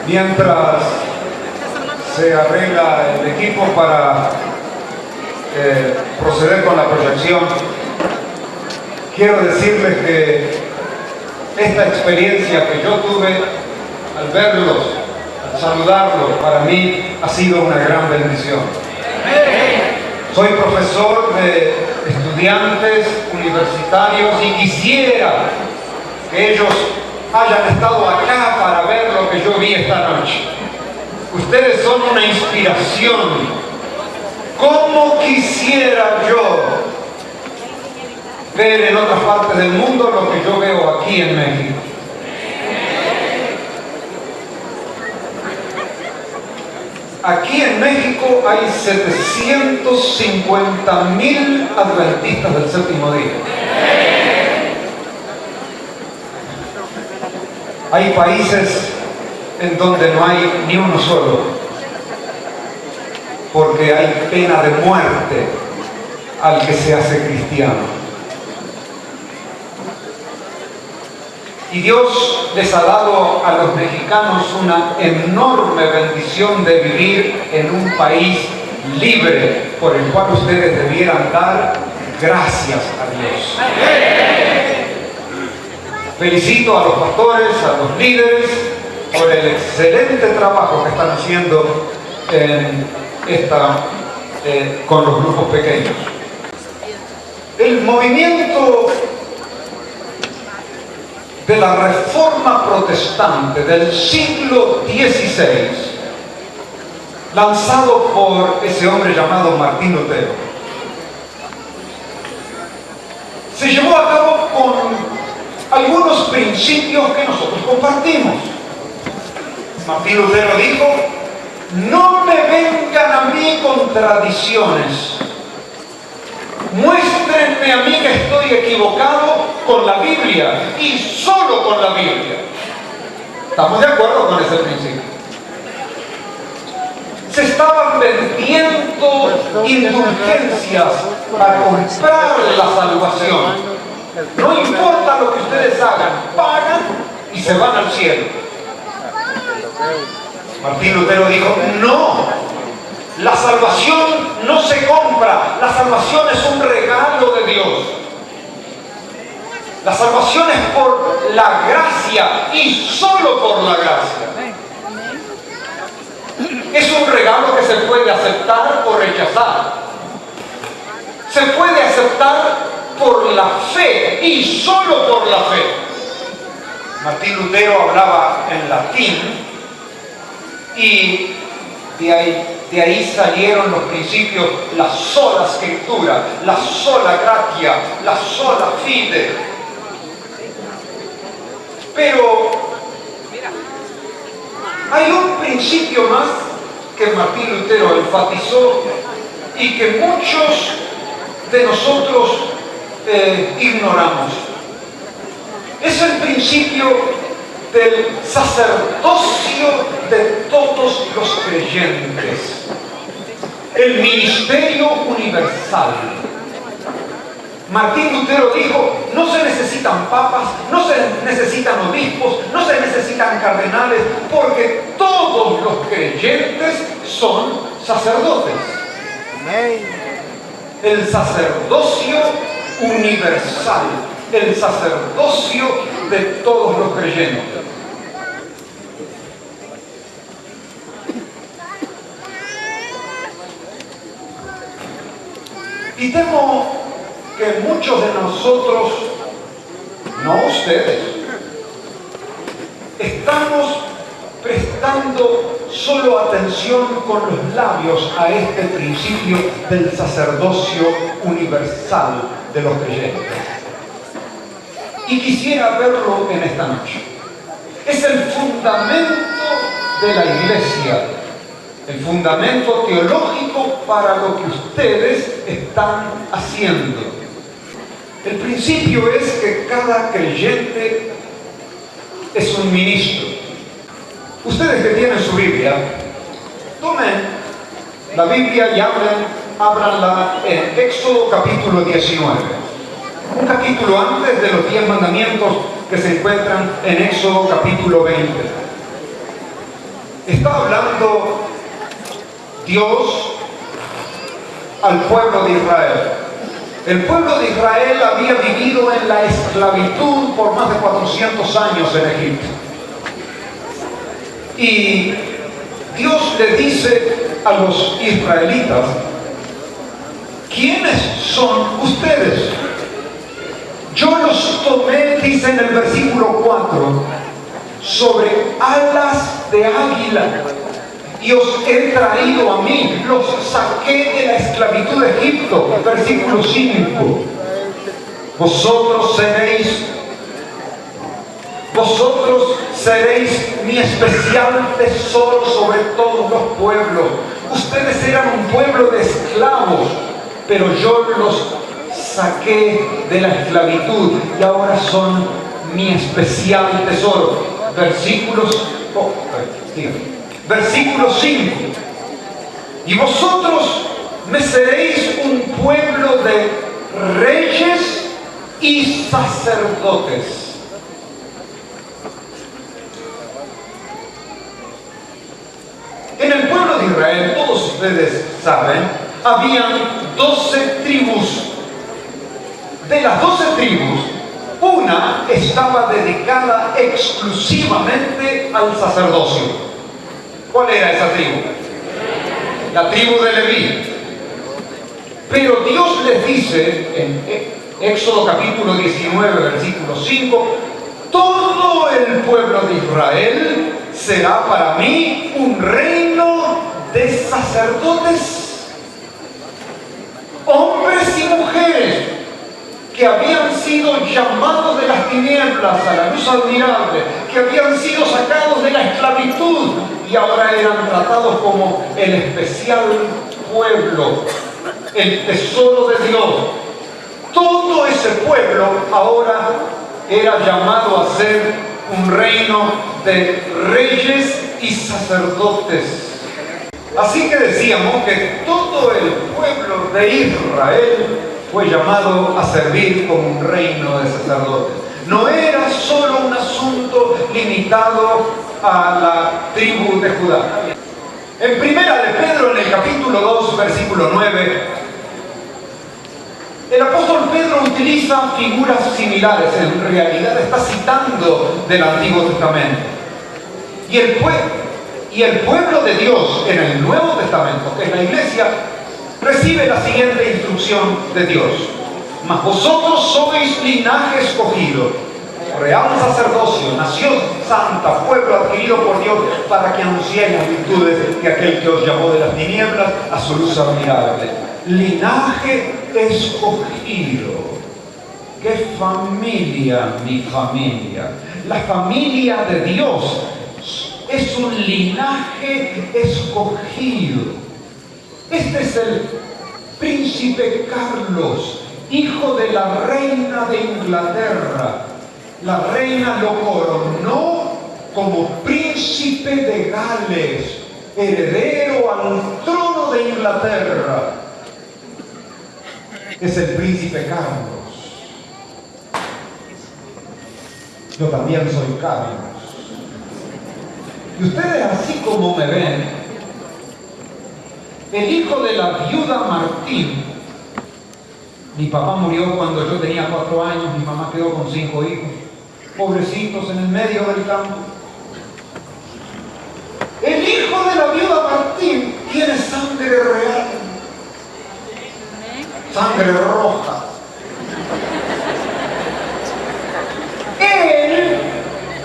Mientras se arregla el equipo para proceder con la proyección, quiero decirles que esta experiencia que yo tuve al verlos, al saludarlos, para mí ha sido una gran bendición. Soy profesor de estudiantes universitarios y quisiera que ellos hayan estado acá para ver lo que yo vi esta noche. Ustedes son una inspiración. ¿Cómo quisiera yo ver en otras partes del mundo lo que yo veo aquí en México? Aquí en México hay 750,000 adventistas del séptimo día. Hay países en donde no hay ni uno solo, porque hay pena de muerte al que se hace cristiano. Y Dios les ha dado a los mexicanos una enorme bendición de vivir en un país libre, por el cual ustedes debieran dar gracias a Dios. Felicito a los pastores, a los líderes, por el excelente trabajo que están haciendo con los grupos pequeños. El movimiento de la Reforma Protestante del siglo XVI, lanzado por ese hombre llamado Martín Lutero, se llevó a cabo con algunos principios que nosotros compartimos. Martín Lutero dijo: no me vengan a mí con tradiciones, muéstrenme a mí que estoy equivocado con la Biblia y solo con la Biblia. ¿Estamos de acuerdo con ese principio? Se estaban vendiendo indulgencias para comprar la salvación. No importa lo que ustedes hagan, pagan y se van al cielo. Martín Lutero dijo: no, la salvación no se compra, la salvación es un regalo de Dios. La salvación es por la gracia y solo por la gracia. Es un regalo que se puede aceptar o rechazar. Se puede aceptar por la fe y solo por la fe. Martín Lutero hablaba en latín y de ahí salieron los principios: la sola escritura, la sola gratia, la sola fide. Pero hay un principio más que Martín Lutero enfatizó y que muchos de nosotros ignoramos. Es el principio del sacerdocio de todos los creyentes, el ministerio universal. Martín Lutero dijo: no se necesitan papas, no se necesitan obispos, no se necesitan cardenales, porque todos los creyentes son sacerdotes. El sacerdocio universal, el sacerdocio de todos los creyentes. Y temo que muchos de nosotros, no ustedes, estamos prestando solo atención con los labios a este principio del sacerdocio universal de los creyentes. Y quisiera verlo en esta noche. Es el fundamento de la iglesia, el fundamento teológico para lo que ustedes están haciendo. El principio es que cada creyente es un ministro. Ustedes que tienen su Biblia, tomen la Biblia y ábranla en Éxodo capítulo 19. Un capítulo antes de los 10 mandamientos que se encuentran en Éxodo capítulo 20. Está hablando Dios al pueblo de Israel. El pueblo de Israel había vivido en la esclavitud por más de 400 años en Egipto. Y Dios le dice a los israelitas: ¿quiénes son ustedes? Yo los tomé, dice en el versículo 4, sobre alas de águila, y os he traído a mí, los saqué de la esclavitud de Egipto. Versículo 5. Vosotros seréis mi especial tesoro sobre todos los pueblos. Ustedes eran un pueblo de esclavos, pero yo los saqué de la esclavitud y ahora son mi especial tesoro. Versículo 5. Y vosotros me seréis un pueblo de reyes y sacerdotes. En el pueblo de Israel, todos ustedes saben, habían 12 tribus. De las 12 tribus, una estaba dedicada exclusivamente al sacerdocio. ¿Cuál era esa tribu? La tribu de Leví. Pero Dios les dice en Éxodo capítulo 19, versículo 5: todo el pueblo de Israel será para mí un reino de sacerdotes, hombres y mujeres que habían sido llamados de las tinieblas a la luz admirable, que habían sido sacados de la esclavitud y ahora eran tratados como el especial pueblo, el tesoro de Dios. Todo ese pueblo ahora era llamado a ser un reino de reyes y sacerdotes. Así que decíamos que todo el pueblo de Israel fue llamado a servir como un reino de sacerdotes. No era solo un asunto limitado a la tribu de Judá. En Primera de Pedro, en el capítulo 2, versículo 9, el apóstol Pedro utiliza figuras similares. En realidad está citando del Antiguo Testamento. Y el pueblo de Dios en el Nuevo Testamento, que es la iglesia, recibe la siguiente instrucción de Dios: mas vosotros sois linaje escogido, real sacerdocio, nación santa, pueblo adquirido por Dios, para que anunciéis las virtudes de aquel que os llamó de las tinieblas a su luz admirable. Linaje escogido. ¡Qué familia, mi familia! La familia de Dios es un linaje escogido. Este es el príncipe Carlos, hijo de la reina de Inglaterra. La reina lo coronó como príncipe de Gales, heredero al trono de Inglaterra. Es el príncipe Carlos. Yo también soy Carlos. Y ustedes, así como me ven, el hijo de la viuda Martín, mi papá murió cuando yo tenía 4 años, mi mamá quedó con 5 hijos, pobrecitos en el medio del campo. El hijo de la viuda Martín tiene sangre real, sangre roja. Él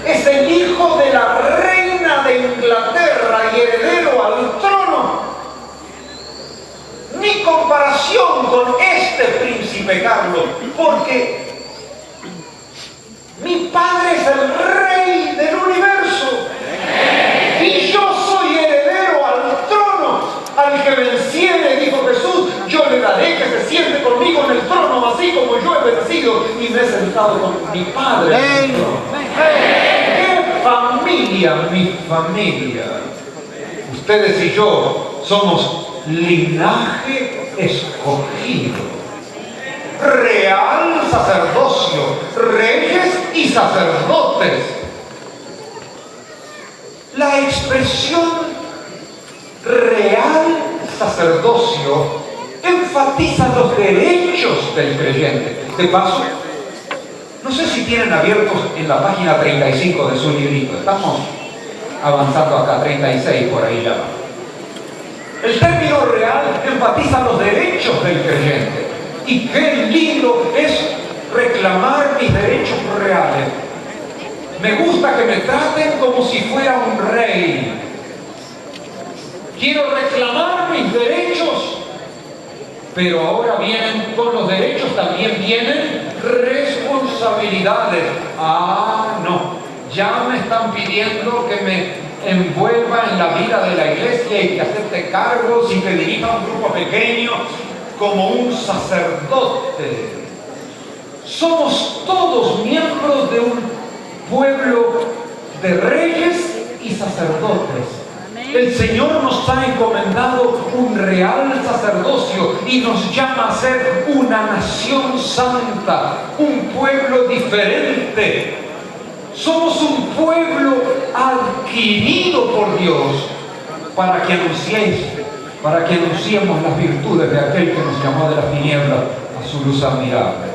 es el hijo de la reina de Inglaterra y heredero al trono. Mi comparación con este príncipe Carlos, porque mi padre es el rey del universo y yo soy heredero al trono. Al que venciere, dijo Jesús, yo le daré que se siente conmigo en el trono, así como yo he vencido y me he sentado con mi padre en el trono. ¡Qué familia, mi familia! Ustedes y yo somos linaje escogido, real sacerdocio, reyes y sacerdotes. La expresión real sacerdocio enfatiza los derechos del creyente. De paso, no sé si tienen abiertos en la página 35 de su librito. Estamos avanzando acá, 36 por ahí ya va. El término real enfatiza los derechos del creyente. Y qué lindo es reclamar mis derechos reales. Me gusta que me traten como si fuera un rey. Quiero reclamar mis derechos. Pero ahora vienen, con los derechos también vienen responsabilidades. Ah, no. Ya me están pidiendo que me envuelva en la vida de la iglesia y que acepte cargos y que dirija un grupo pequeño como un sacerdote. Somos todos miembros de un pueblo de reyes y sacerdotes. El Señor nos ha encomendado un real sacerdocio y nos llama a ser una nación santa, un pueblo diferente. Somos un pueblo adquirido por Dios para que anunciemos las virtudes de aquel que nos llamó de las tinieblas a su luz admirable.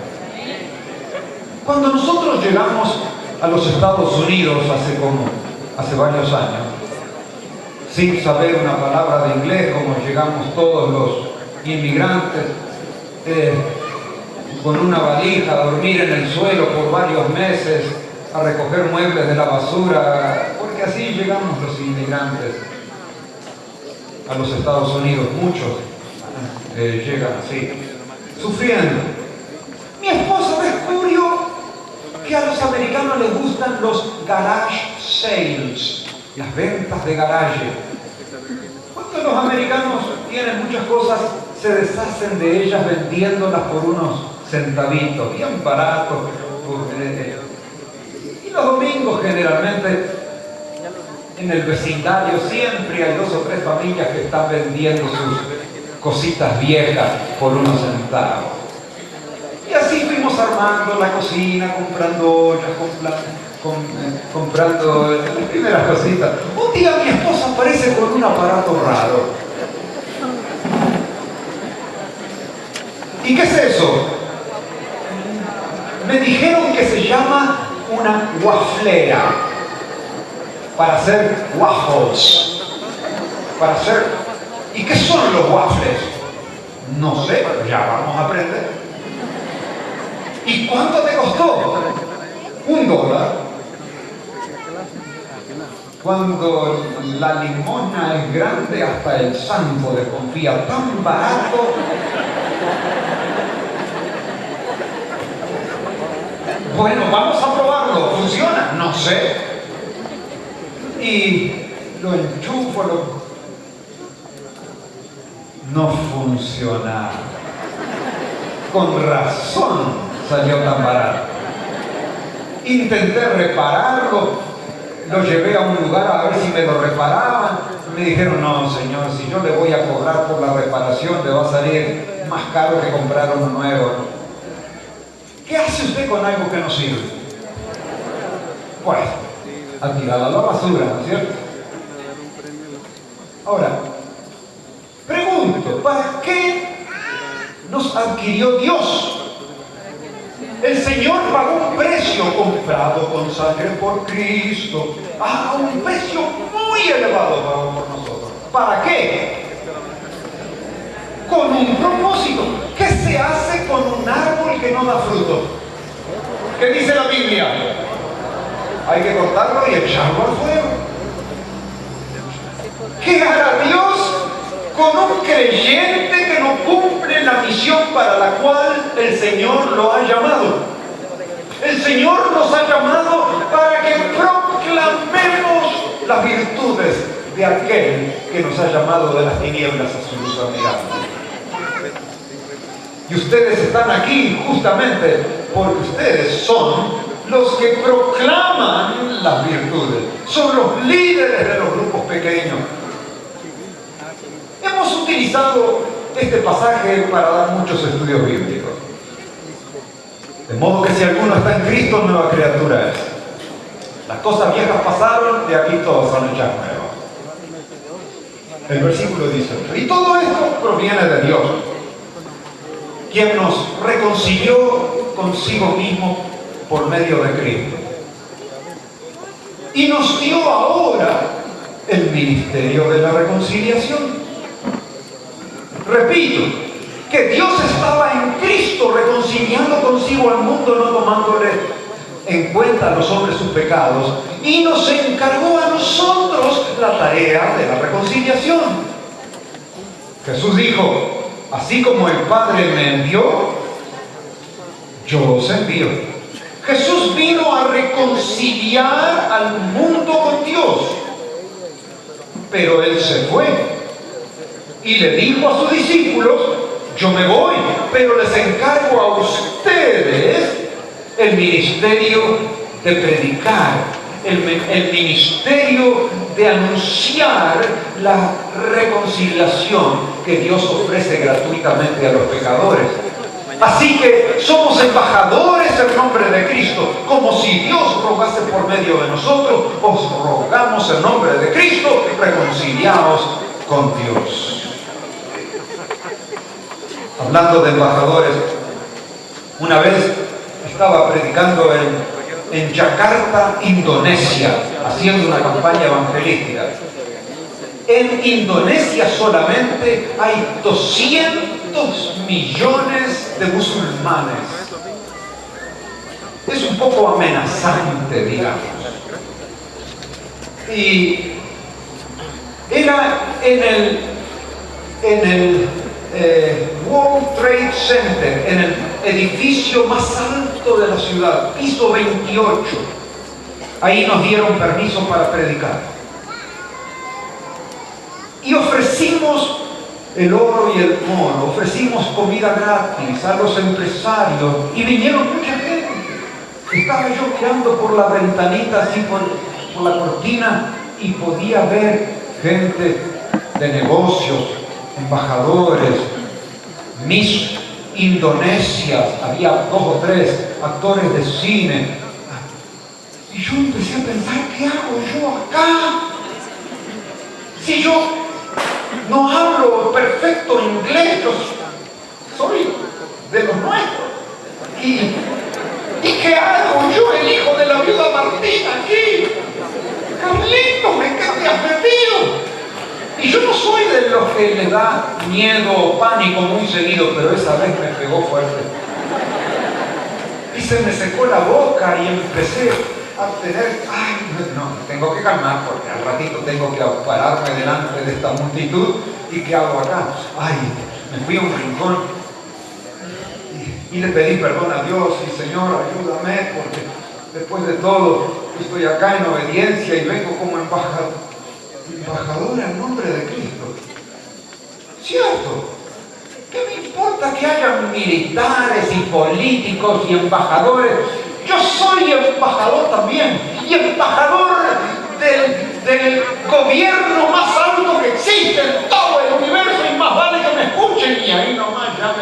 Cuando nosotros llegamos a los Estados Unidos hace varios años, sin saber una palabra de inglés, como llegamos todos los inmigrantes, con una valija, a dormir en el suelo por varios meses, a recoger muebles de la basura, porque así llegamos los inmigrantes a los Estados Unidos. Muchos llegan así, sufriendo. Mi esposa descubrió que a los americanos les gustan los garage sales, las ventas de garaje. Cuando los americanos tienen muchas cosas, se deshacen de ellas vendiéndolas por unos centavitos, bien baratos. Y los domingos generalmente en el vecindario siempre hay 2 o 3 familias que están vendiendo sus cositas viejas por unos centavos. Y así fuimos armando la cocina, comprando ollas, comprando las primeras cositas. Un día mi esposa aparece con un aparato raro. ¿Y qué es eso? Me dijeron que se llama una waflera, para hacer waffles. ¿Y qué son los waffles? No sé, pero ya vamos a aprender. ¿Y cuánto te costó? $1. Cuando la limosna es grande, hasta el santo desconfía. Tan barato. Bueno, vamos a probarlo. ¿Funciona? No sé. Y lo enchufo, no funcionaba. Con razón salió tan barato. Intenté repararlo. Lo llevé a un lugar a ver si me lo reparaban. Me dijeron, no señor, si yo le voy a cobrar por la reparación, le va a salir más caro que comprar uno nuevo. ¿Qué hace usted con algo que no sirve? Pues, a tirarlo a la basura, ¿no es cierto? Ahora, pregunto, ¿para qué nos adquirió Dios? El Señor pagó un precio, comprado con sangre por Cristo. Un precio muy elevado pagó por nosotros. ¿Para qué? Con un propósito. ¿Qué se hace con un árbol que no da fruto? ¿Qué dice la Biblia? Hay que cortarlo y echarlo al fuego. ¿Qué hará Dios con un creyente que no cumple la misión para la cual el Señor lo ha llamado? El Señor nos ha llamado para que proclamemos las virtudes de aquel que nos ha llamado de las tinieblas a su luz admirable. Y ustedes están aquí justamente porque ustedes son los que proclaman las virtudes. Son los líderes de los grupos pequeños. Hemos utilizado este pasaje para dar muchos estudios bíblicos. De modo que si alguno está en Cristo, nueva criatura es. Las cosas viejas pasaron, de aquí todos son hechas nuevas. El versículo dice, y todo esto proviene de Dios, quien nos reconcilió consigo mismo por medio de Cristo. Y nos dio ahora el ministerio de la reconciliación. Repito, que Dios estaba en Cristo reconciliando consigo al mundo, no tomándole en cuenta a los hombres sus pecados, y nos encargó a nosotros la tarea de la reconciliación. Jesús dijo, así como el Padre me envió, yo os envío. Jesús vino a reconciliar al mundo con Dios, pero Él se fue y le dijo a sus discípulos, yo me voy, pero les encargo a ustedes el ministerio de predicar, el ministerio de anunciar la reconciliación que Dios ofrece gratuitamente a los pecadores. Así que somos embajadores en nombre de Cristo, como si Dios rogase por medio de nosotros, os rogamos en nombre de Cristo, reconciliados con Dios. Hablando de embajadores, una vez estaba predicando en Yakarta, Indonesia, haciendo una campaña evangelística. En Indonesia solamente hay 200 millones de musulmanes. Es un poco amenazante, digamos. Y era en el World Trade Center, en el edificio más alto de la ciudad, piso 28. Ahí nos dieron permiso para predicar. Y ofrecimos el oro y el moro, ofrecimos comida gratis a los empresarios y vinieron mucha gente. Estaba yo mirando por la ventanita, así por la cortina, y podía ver gente de negocios, embajadores, Miss Indonesia, había 2 o 3 actores de cine. Y yo empecé a pensar, ¿qué hago yo acá? Si yo no hablo perfecto inglés, yo soy de los nuestros. ¿Y qué hago yo, el hijo de la viuda Martina, aquí? Carlitos, ¿en qué te has metido? Y yo no soy de los que le da miedo o pánico muy seguido, pero esa vez me pegó fuerte. Y se me secó la boca y empecé a tener, no, tengo que calmar porque al ratito tengo que pararme delante de esta multitud. ¿Y qué hago acá? Me fui a un rincón y le pedí perdón a Dios y Señor, ayúdame, porque después de todo estoy acá en obediencia y vengo como embajador en nombre de Cristo. ¿Cierto? ¿Qué me importa que haya militares y políticos y embajadores? Yo soy embajador también, y embajador del gobierno más alto que existe en todo el universo, y más vale que me escuchen, y ahí nomás ya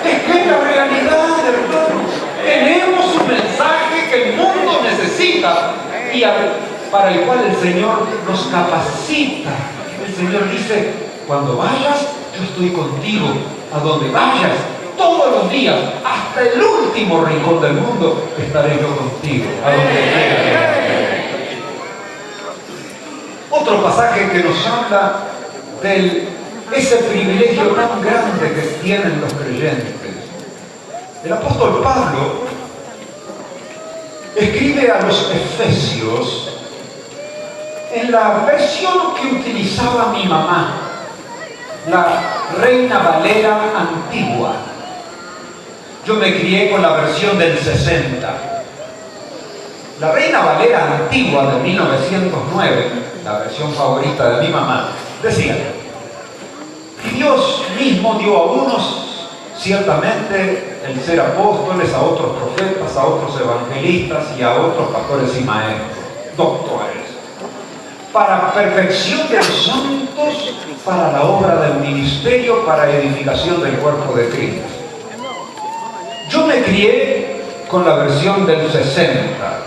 Es que es la realidad, hermano. Tenemos un mensaje que el mundo necesita y para el cual el Señor nos capacita. El Señor dice, cuando vayas, yo estoy contigo, a donde vayas, todos los días, hasta el último rincón del mundo, estaré yo contigo, a donde llegues. Otro pasaje que nos habla de ese privilegio tan grande que tienen los creyentes. El apóstol Pablo escribe a los Efesios en la versión que utilizaba mi mamá, la Reina Valera antigua. Yo me crié con la versión del 60. La Reina Valera antigua de 1909, la versión favorita de mi mamá, decía: y Dios mismo dio a unos ciertamente el ser apóstoles, a otros profetas, a otros evangelistas y a otros pastores y maestros, doctores, para perfección de los santos, para la obra del ministerio, para edificación del cuerpo de Cristo. Yo me crié con la versión del 60.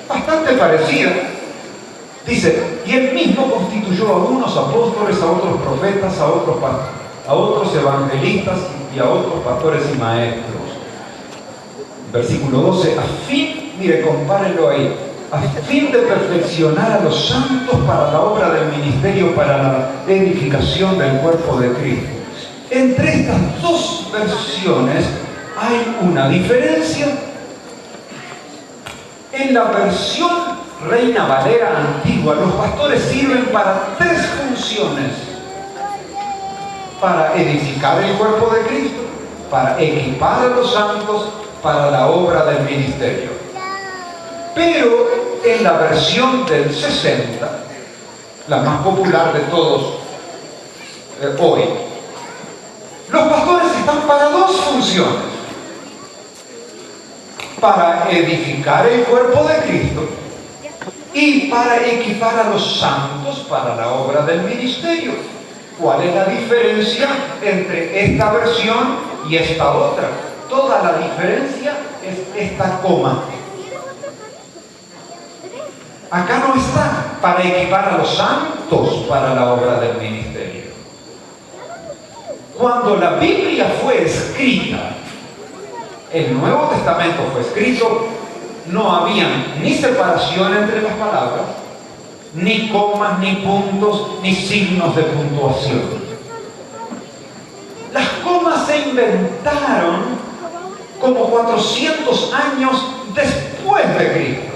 Bastante parecida. Dice, y él mismo constituyó a unos apóstoles, a otros profetas, a otros evangelistas y a otros pastores y maestros. Versículo 12, a fin, mire, compárenlo ahí, a fin de perfeccionar a los santos para la obra del ministerio, para la edificación del cuerpo de Cristo. Entre estas dos versiones hay una diferencia. En la versión Reina Valera antigua, los pastores sirven para tres funciones: para edificar el cuerpo de Cristo, para equipar a los santos, para la obra del ministerio. Pero en la versión del 60, la más popular de todos hoy, los pastores están para dos funciones: para edificar el cuerpo de Cristo y para equipar a los santos para la obra del ministerio. ¿Cuál es la diferencia entre esta versión y esta otra? Toda la diferencia es esta coma. Acá no está para equipar a los santos para la obra del ministerio. Cuando la Biblia fue escrita, el Nuevo Testamento fue escrito, no había ni separación entre las palabras, ni comas, ni puntos, ni signos de puntuación. Las comas se inventaron como 400 años después de Cristo.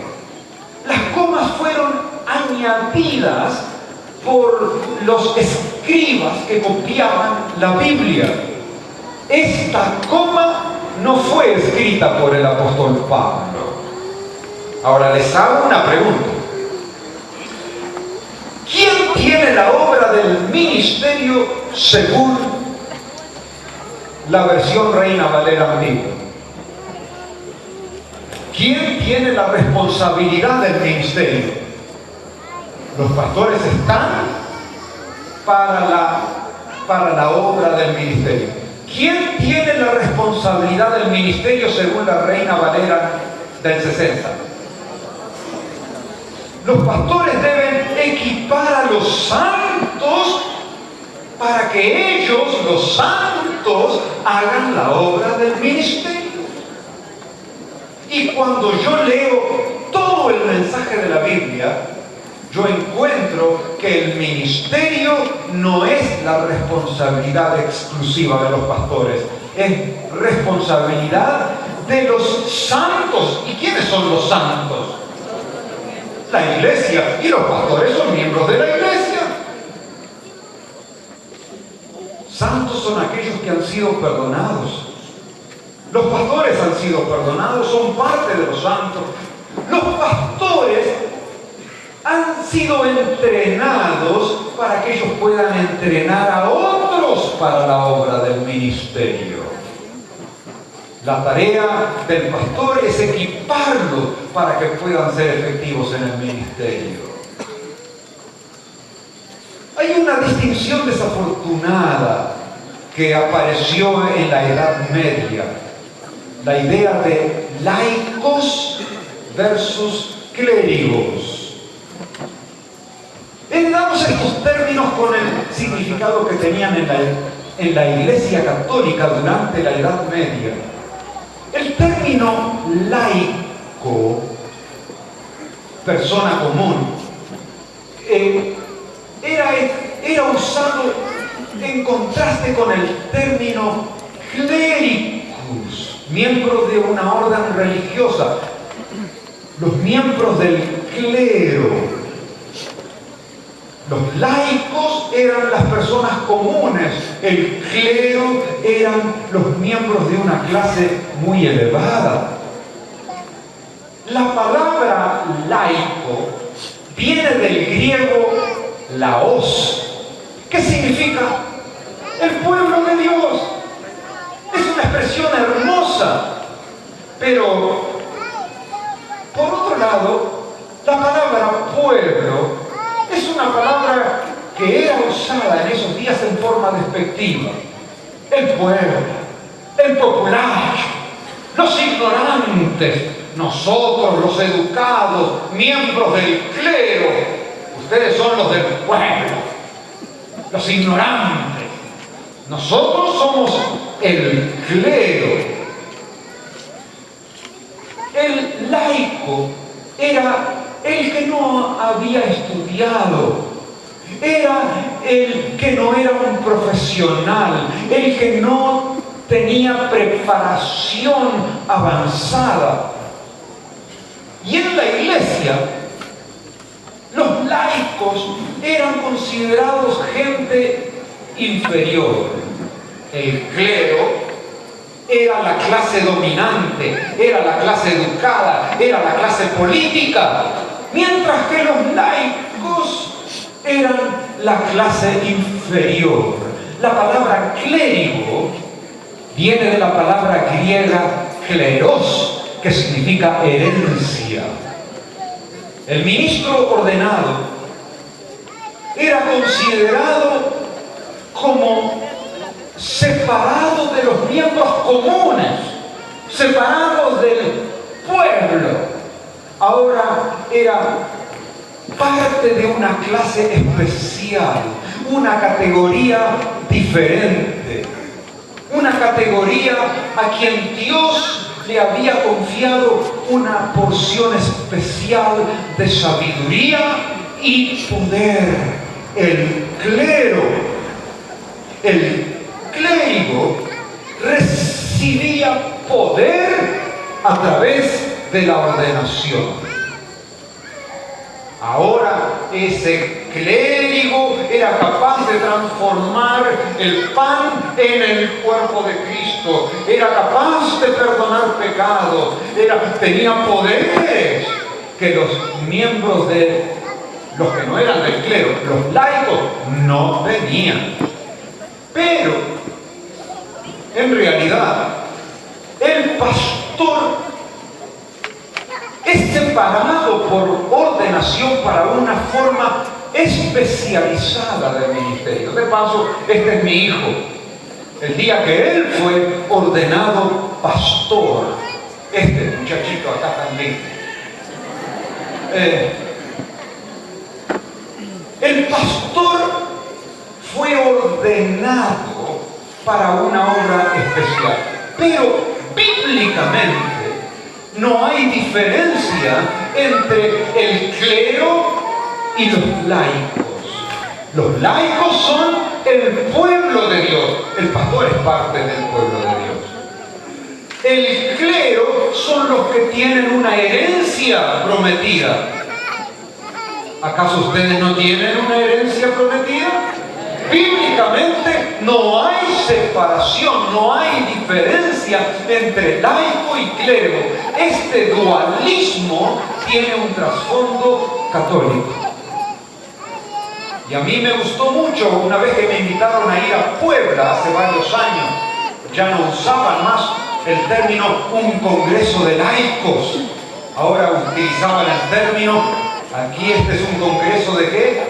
Las comas fueron añadidas por los escribas que copiaban la Biblia. Esta coma no fue escrita por el apóstol Pablo. Ahora les hago una pregunta. ¿Quién tiene la obra del ministerio según la versión Reina Valera antigua? ¿Quién tiene la responsabilidad del ministerio? Los pastores están para la obra del ministerio. ¿Quién tiene la responsabilidad del ministerio según la Reina Valera del 60? Los pastores deben equipar a los santos para que ellos, los santos, hagan la obra del ministerio. Y cuando yo leo todo el mensaje de la Biblia, yo encuentro que el ministerio no es la responsabilidad exclusiva de los pastores, es responsabilidad de los santos. ¿Y quiénes son los santos? La iglesia, y los pastores son miembros de la iglesia. Santos son aquellos que han sido perdonados. Los pastores han sido perdonados, son parte de los santos. Los pastores han sido entrenados para que ellos puedan entrenar a otros para la obra del ministerio. La tarea del pastor es equiparlos para que puedan ser efectivos en el ministerio. Hay una distinción desafortunada que apareció en la Edad Media. La idea de laicos versus clérigos. Heredamos estos términos con el significado que tenían en la Iglesia Católica durante la Edad Media. El término laico, persona común, era usado en contraste con el término clericus, miembros de una orden religiosa, los miembros del clero. Los laicos eran las personas comunes, el clero eran los miembros de una clase muy elevada. La palabra laico viene del griego laos, que significa el pueblo de Dios. Es una expresión hermosa, pero por otro lado, la palabra pueblo es una palabra que era usada en esos días en forma despectiva. El pueblo, el popular, los ignorantes, nosotros los educados, miembros del clero, ustedes son los del pueblo, los ignorantes, nosotros somos el clero. El laico era el que no había estudiado, era el que no era un profesional, el que no tenía preparación avanzada. Y en la iglesia, los laicos eran considerados gente inferior. El clero era la clase dominante, era la clase educada, era la clase política, mientras que los laicos eran la clase inferior. La palabra clérigo viene de la palabra griega kleros, que significa herencia. El ministro ordenado era considerado como separado de los miembros comunes, separados del pueblo. Ahora era parte de una clase especial, una categoría diferente, una categoría a quien Dios le había confiado una porción especial de sabiduría y poder. El clero, el clérigo recibía poder a través de la ordenación. Ahora ese clérigo era capaz de transformar el pan en el cuerpo de Cristo, era capaz de perdonar pecados, tenía poderes que los miembros de los que no eran del clero, los laicos, no tenían. Pero en realidad el pastor es separado por ordenación para una forma especializada del ministerio. De paso, este es mi hijo. El día que él fue ordenado pastor, este muchachito acá también, el pastor fue ordenado para una obra especial. Pero bíblicamente no hay diferencia entre el clero y los laicos. Los laicos son el pueblo de Dios. El pastor es parte del pueblo de Dios. El clero son los que tienen una herencia prometida. ¿Acaso ustedes no tienen una herencia prometida? Bíblicamente no hay separación, no hay diferencia entre laico y clero. Este dualismo tiene un trasfondo católico. Y a mí me gustó mucho una vez que me invitaron a ir a Puebla hace varios años. Ya no usaban más el término un congreso de laicos. Ahora utilizaban el término, aquí este es un congreso de ¿qué?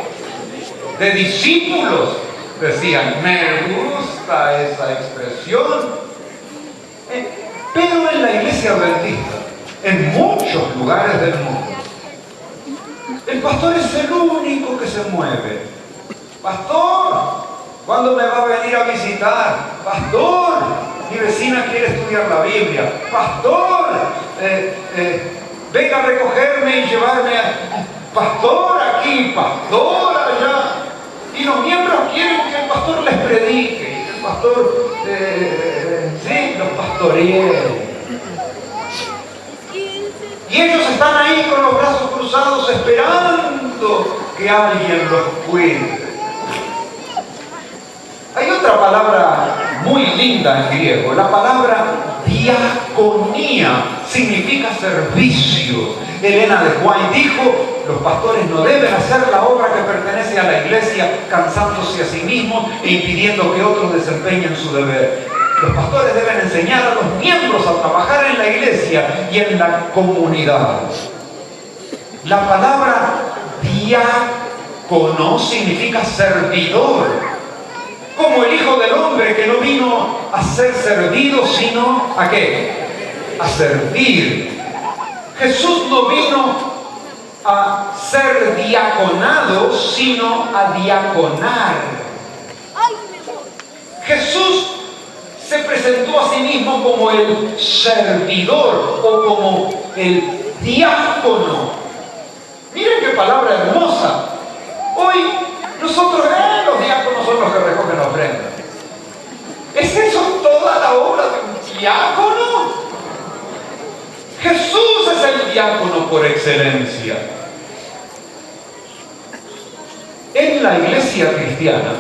De discípulos. Decían, me gusta esa expresión. Pero en la iglesia adventista, en muchos lugares del mundo, el pastor es el único que se mueve. Pastor, ¿cuándo me va a venir a visitar? Pastor, mi vecina quiere estudiar la Biblia. Pastor, venga a recogerme y llevarme a... Pastor aquí, pastor allá. Y los miembros quieren que el pastor les predique, que el pastor, los pastoree. Y ellos están ahí con los brazos cruzados esperando que alguien los cuide. Hay otra palabra muy linda en griego, la palabra diaconía, significa servicio. Elena de White dijo, los pastores no deben hacer la obra que pertenece a la iglesia cansándose a sí mismos e impidiendo que otros desempeñen su deber. Los pastores deben enseñar a los miembros a trabajar en la iglesia y en la comunidad. La palabra diácono significa servidor, como el Hijo del Hombre que no vino a ser servido, sino ¿a qué? a servir. Jesús no vino a ser diaconado, sino a diaconar. Jesús se presentó a sí mismo como el servidor o como el diácono. Miren qué palabra hermosa. Hoy nosotros, los diáconos son los que recogen la ofrenda. ¿Es eso toda la obra de un diácono? Jesús es el diácono por excelencia. En la iglesia cristiana,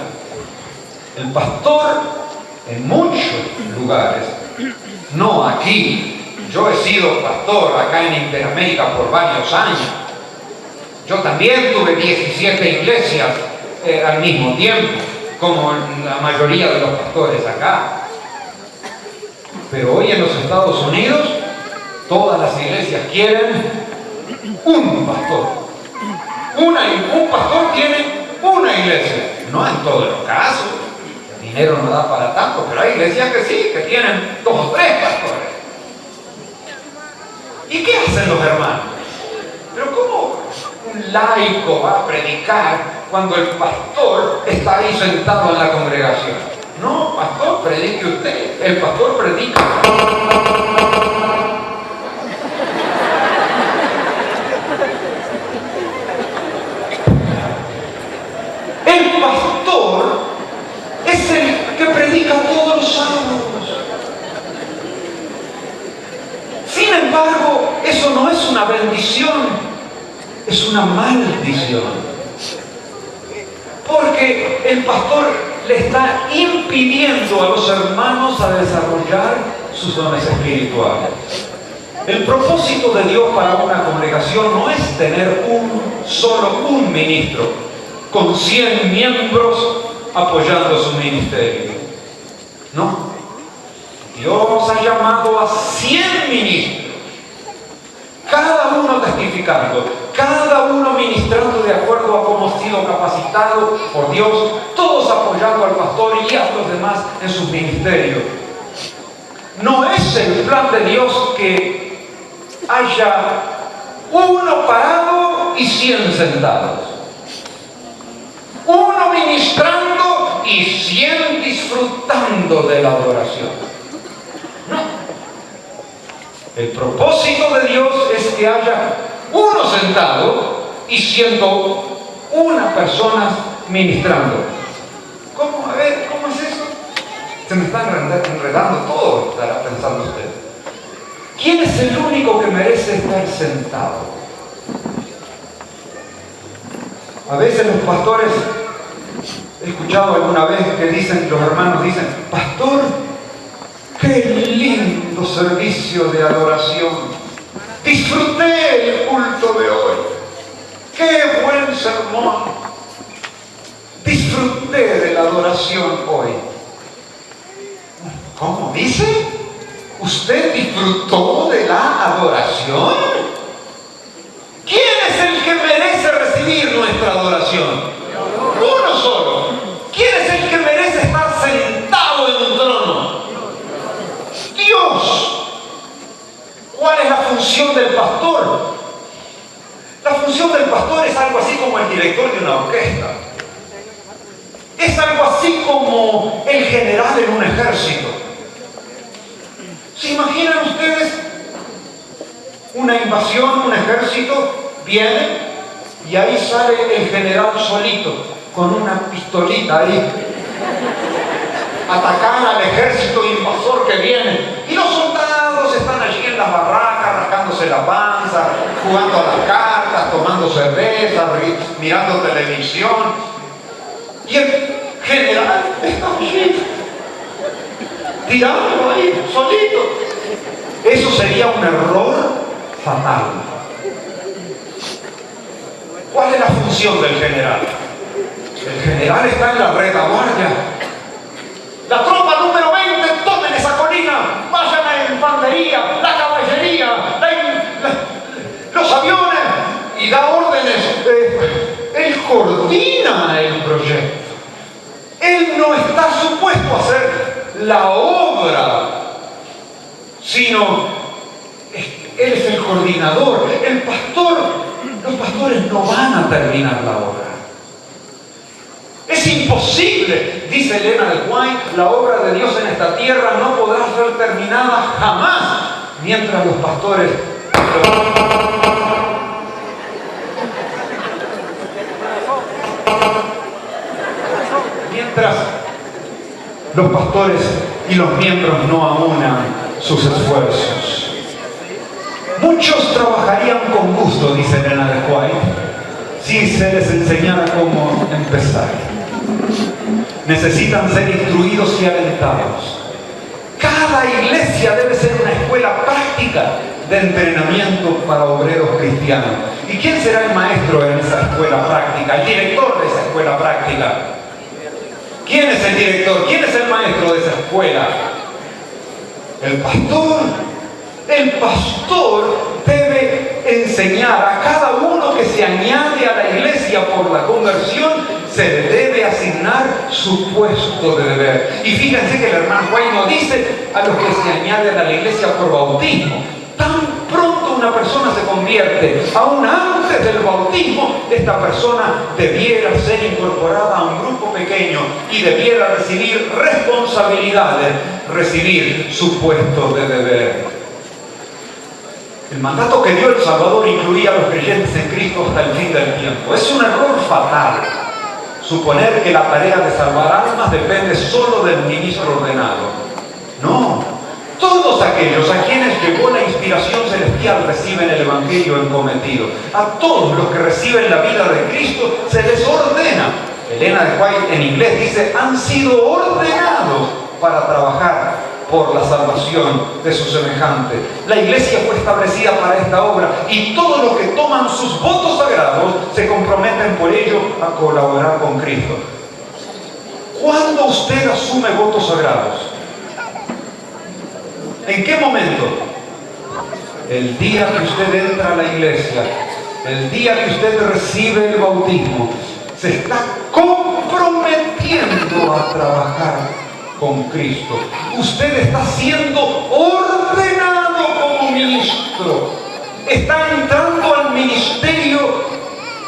el pastor en muchos lugares, no aquí, yo he sido pastor acá en Interamérica por varios años. Yo también tuve 17 iglesias al mismo tiempo, como la mayoría de los pastores acá. Pero hoy en los Estados Unidos, todas las iglesias quieren un pastor. Un pastor tiene una iglesia. No en todos los casos. El dinero no da para tanto, pero hay iglesias que sí, que tienen 2 o 3 pastores. ¿Y qué hacen los hermanos? Pero ¿cómo un laico va a predicar cuando el pastor está ahí sentado en la congregación? No, pastor, predique usted. El pastor predica. El pastor es el que predica todos los sábados. Sin embargo, eso no es una bendición, es una maldición. Porque el pastor le está impidiendo a los hermanos a desarrollar sus dones espirituales. El propósito de Dios para una congregación no es tener solo un ministro con 100 miembros apoyando su ministerio. No. Dios ha llamado a 100 ministros, cada uno testificando, cada uno ministrando de acuerdo a cómo ha sido capacitado por Dios, todos apoyando al pastor y a los demás en sus ministerios. No es el plan de Dios que haya uno parado y 100 sentados, uno ministrando y 100 disfrutando de la adoración. No. El propósito de Dios es que haya uno sentado y 101 personas ministrando. ¿Cómo? A ver, ¿cómo es eso? Se me está enredando todo, estará pensando usted. ¿Quién es el único que merece estar sentado? A veces los pastores, he escuchado alguna vez que dicen, los hermanos dicen, pastor, qué lindo servicio de adoración. Disfruté el culto de hoy. Qué buen sermón. Disfruté de la adoración hoy. ¿Cómo dice? ¿Usted disfrutó de la adoración? ¿Quién es el que merece recibir nuestra adoración? Uno solo. ¿Quién es el que merece estar sentado en un trono? Dios. ¿Cuál es la función del pastor? La función del pastor es algo así como el director de una orquesta. Es algo así como el general en un ejército. ¿Se imaginan ustedes una invasión, un ejército viene y ahí sale el general solito con una pistolita ahí atacar al ejército invasor que viene, y los soldados están allí en las barracas rascándose la panza, jugando a las cartas, tomando cerveza, mirando televisión, y el general está allí tirando ahí solito. Eso sería un error fatal. ¿Cuál es la función del general? El general está en la retaguardia. La tropa número 20, tomen esa colina, vayan a la infantería, la caballería, los aviones, y da órdenes. Él coordina el proyecto. Él no está supuesto a hacer la obra, sino Él es el coordinador, el pastor. Los pastores no van a terminar la obra. Es imposible, dice Elena de White, la obra de Dios en esta tierra no podrá ser terminada jamás mientras los pastores y los miembros no aunan sus esfuerzos. Muchos trabajarían con gusto, dice Elena de White, si se les enseñara cómo empezar. Necesitan ser instruidos y alentados. Cada iglesia debe ser una escuela práctica de entrenamiento para obreros cristianos. ¿Y quién será el maestro en esa escuela práctica? El director de esa escuela práctica. ¿Quién es el director? ¿Quién es el maestro de esa escuela? El pastor. El pastor debe enseñar a cada uno que se añade a la iglesia por la conversión, se le debe asignar su puesto de deber. Y fíjense que el hermano White no dice a los que se añaden a la iglesia por bautismo. Tan pronto una persona se convierte, aún antes del bautismo, esta persona debiera ser incorporada a un grupo pequeño y debiera recibir responsabilidades, recibir su puesto de deber. El mandato que dio el Salvador incluía a los creyentes en Cristo hasta el fin del tiempo. Es un error fatal suponer que la tarea de salvar almas depende solo del ministro ordenado. No, todos aquellos a quienes llegó la inspiración celestial reciben el Evangelio encometido. A todos los que reciben la vida de Cristo se les ordena. Elena de White en inglés dice, han sido ordenados para trabajar por la salvación de sus semejantes. La iglesia fue establecida para esta obra y todos los que toman sus votos sagrados se comprometen por ello a colaborar con Cristo. ¿Cuándo usted asume votos sagrados? ¿En qué momento? El día que usted entra a la iglesia, el día que usted recibe el bautismo, se está comprometiendo a trabajar con Cristo. Usted está siendo ordenado como ministro. Está entrando al ministerio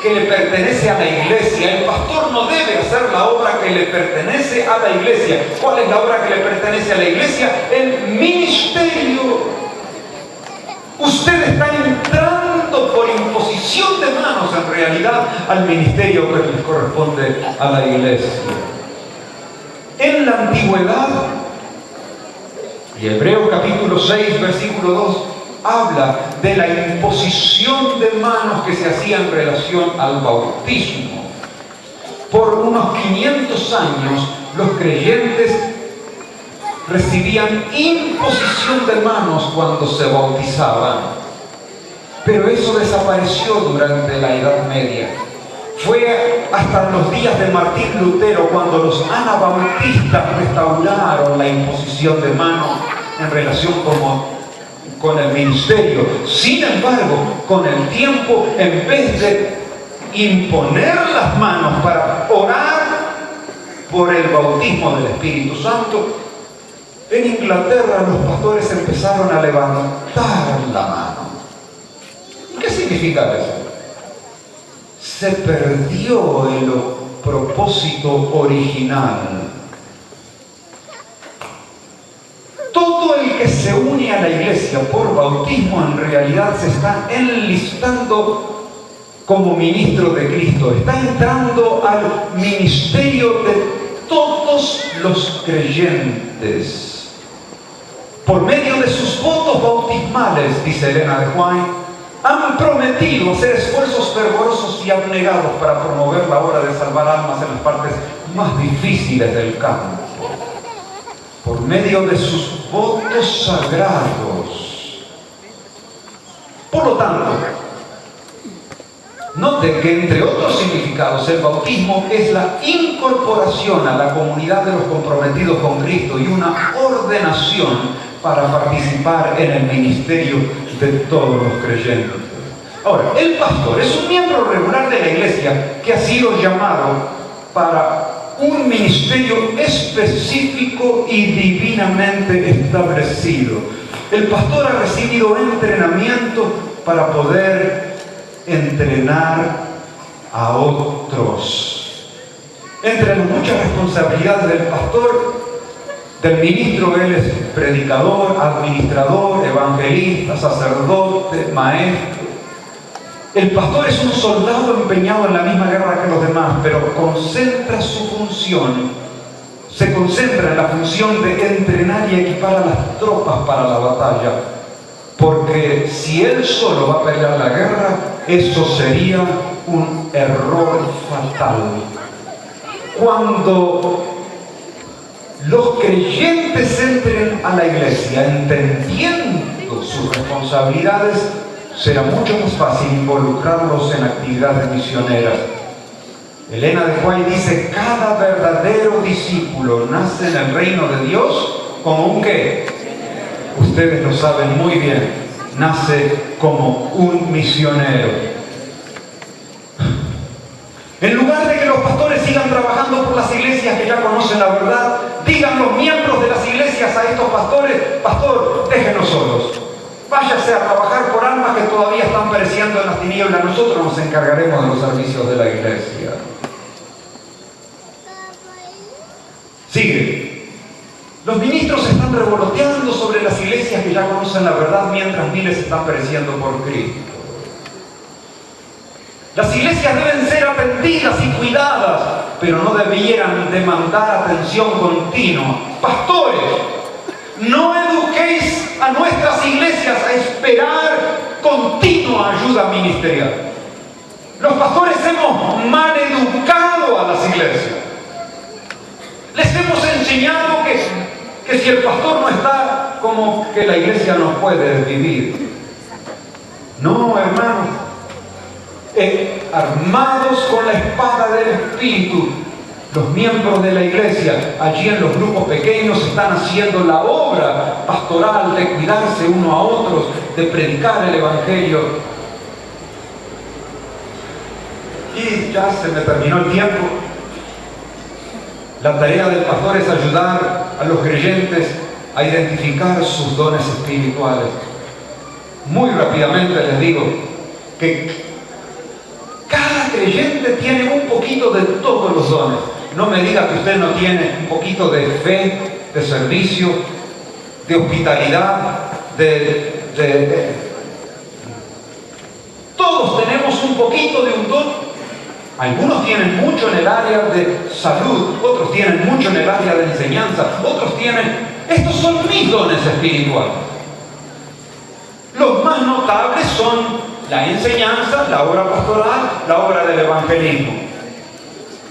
que le pertenece a la iglesia. El pastor no debe hacer la obra que le pertenece a la iglesia. ¿Cuál es la obra que le pertenece a la iglesia? El ministerio. Usted está entrando por imposición de manos, en realidad, al ministerio que le corresponde a la iglesia. En la antigüedad, y Hebreos capítulo 6, versículo 2, habla de la imposición de manos que se hacía en relación al bautismo. Por unos 500 años, los creyentes recibían imposición de manos cuando se bautizaban. Pero eso desapareció durante la Edad Media. Fue hasta los días de Martín Lutero cuando los anabautistas restauraron la imposición de manos en relación con el ministerio. Sin embargo, con el tiempo, en vez de imponer las manos para orar por el bautismo del Espíritu Santo, en Inglaterra los pastores empezaron a levantar la mano. ¿Qué significa eso? Se perdió el propósito original. Todo el que se une a la iglesia por bautismo en realidad se está enlistando como ministro de Cristo. Está entrando al ministerio de todos los creyentes. Por medio de sus votos bautismales, dice Elena de White, han prometido hacer esfuerzos fervorosos y abnegados para promover la obra de salvar almas en las partes más difíciles del campo. Por medio de sus votos sagrados. Por lo tanto, noten que entre otros significados, el bautismo es la incorporación a la comunidad de los comprometidos con Cristo y una ordenación para participar en el ministerio de todos los creyentes. Ahora, el pastor es un miembro regular de la iglesia que ha sido llamado para un ministerio específico y divinamente establecido. El pastor ha recibido entrenamiento para poder entrenar a otros. Entre las muchas responsabilidades del pastor, del ministro, él es predicador, administrador, evangelista, sacerdote, maestro. El pastor es un soldado empeñado en la misma guerra que los demás, pero concentra su función, se concentra en la función de entrenar y equipar a las tropas para la batalla. Porque si él solo va a pelear la guerra, eso sería un error fatal. Cuando los creyentes entren a la iglesia entendiendo sus responsabilidades, será mucho más fácil involucrarlos en actividades misioneras. Elena de White dice: cada verdadero discípulo nace en el reino de Dios como un ¿qué? Ustedes lo saben muy bien, nace como un misionero. En lugar de que los pastores sigan trabajando por las iglesias que ya conocen la verdad, digan los miembros de las iglesias a estos pastores: pastor, déjenos solos. Váyase a trabajar por almas que todavía están pereciendo en las tinieblas. Nosotros nos encargaremos de los servicios de la iglesia. Sigue. Los ministros están revoloteando sobre las iglesias que ya conocen la verdad mientras miles están pereciendo por Cristo. Las iglesias deben ser atendidas y cuidadas, pero no debieran demandar atención continua. Pastores, no eduquéis a nuestras iglesias a esperar continua ayuda ministerial. Los pastores hemos mal educado a las iglesias. Les hemos enseñado que si el pastor no está, como que la iglesia no puede vivir. No, hermanos. Armados con la espada del Espíritu, los miembros de la iglesia, allí en los grupos pequeños, están haciendo la obra pastoral de cuidarse uno a otros, de predicar el Evangelio. Y ya se me terminó el tiempo. La tarea del pastor es ayudar a los creyentes a identificar sus dones espirituales. Muy rápidamente les digo que cada creyente tiene un poquito de todos los dones. No me diga que usted no tiene un poquito de fe, de servicio, de hospitalidad, Todos tenemos un poquito de un don. Algunos tienen mucho en el área de salud, otros tienen mucho en el área de enseñanza, otros tienen... Estos son mis dones espirituales. Los más notables son la enseñanza, la obra pastoral, la obra del evangelismo.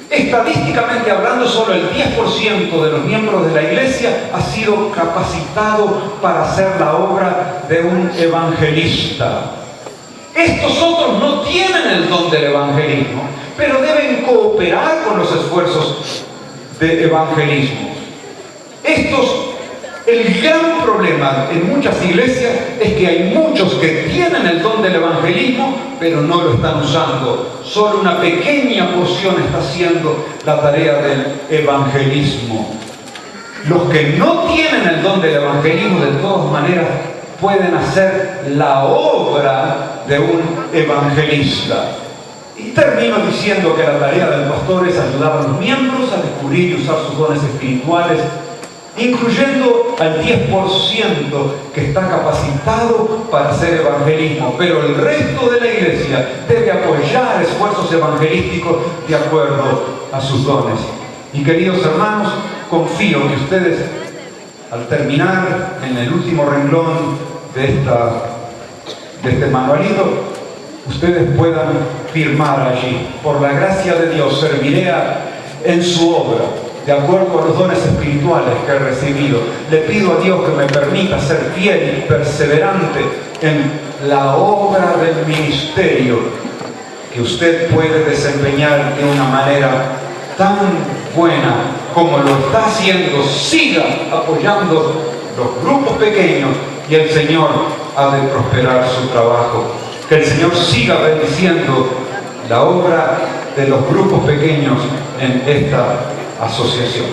Estadísticamente hablando, solo el 10% de los miembros de la iglesia ha sido capacitado para hacer la obra de un evangelista. Estos otros no tienen el don del evangelismo, pero deben cooperar con los esfuerzos de evangelismo. El gran problema en muchas iglesias es que hay muchos que tienen el don del evangelismo, pero no lo están usando. Solo una pequeña porción está haciendo la tarea del evangelismo. Los que no tienen el don del evangelismo, de todas maneras, pueden hacer la obra de un evangelista. Y termino diciendo que la tarea del pastor es ayudar a los miembros a descubrir y usar sus dones espirituales, incluyendo al 10% que está capacitado para hacer evangelismo, pero el resto de la iglesia debe apoyar esfuerzos evangelísticos de acuerdo a sus dones. Y queridos hermanos, confío que ustedes, al terminar en el último renglón de este manualito, ustedes puedan firmar allí: por la gracia de Dios serviré en su obra, de acuerdo a los dones espirituales que he recibido. Le pido a Dios que me permita ser fiel y perseverante en la obra del ministerio que usted puede desempeñar de una manera tan buena como lo está haciendo. Siga apoyando los grupos pequeños y el Señor ha de prosperar su trabajo. Que el Señor siga bendiciendo la obra de los grupos pequeños en esta asociación.